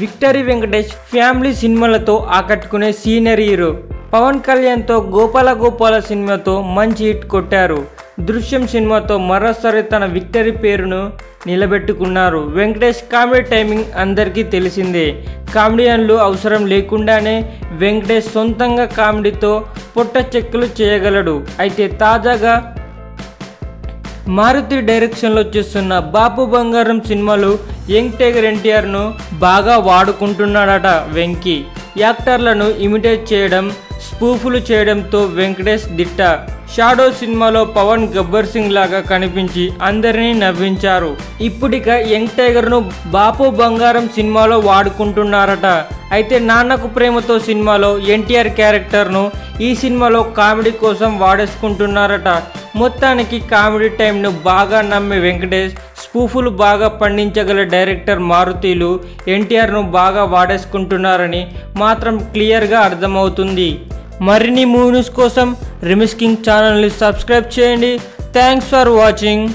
Victory Venkatesh family సినిమాలతో ఆకట్టుకునే senior hero. Pawan కళ్యాణ్తో గోపాల గోపాల సినిమాతో మంచి హిట్ కొట్టారు. దృశ్యం సినిమాతో మరోసారి తన విక్టరీ పేరును నిలబెట్టుకున్నారు. వెంకటేష్ కామెడీ టైమింగ్ అందరికీ తెలిసిందే. కామెడియన్లు అవసరం లేకుండానే వెంకటేష్ సొంతంగా కామెడీతో పొట్ట చెక్కులు చేయగలడు. అయితే తాజాగా మారుతి డైరెక్షన్లో చేస్తున్న బాపు బంగారం సినిమాలో యంగ్ టైగర్ ఎన్టీఆర్ను బాగా వాడుకుంటున్నాడట వెంకీ. యాక్టర్లను ఇమిటేట్ చేయడం, స్పూఫులు చేయడంతో వెంకటేష్ దిట్ట. షాడో సినిమాలో పవన్ గబ్బర్ సింగ్ లాగా కనిపించి అందరినీ నవ్వించారు. ఇప్పుడిక యంగ్ టైగర్ను బాపు బంగారం సినిమాలో వాడుకుంటున్నారట. అయితే నాన్నకు ప్రేమతో సినిమాలో ఎన్టీఆర్ క్యారెక్టర్ను ఈ సినిమాలో కామెడీ కోసం వాడేసుకుంటున్నారట. మొత్తానికి కామెడీ టైంను బాగా నమ్మే వెంకటేష్ స్పూఫులు బాగా పండించగల డైరెక్టర్ మారుతీలు ఎన్టీఆర్ను బాగా వాడేసుకుంటున్నారని మాత్రం క్లియర్గా అర్థమవుతుంది. మరిన్ని మూవీ న్యూస్ కోసం రిమిస్ కింగ్ ఛానల్ని సబ్స్క్రైబ్ చేయండి. Thanks for watching.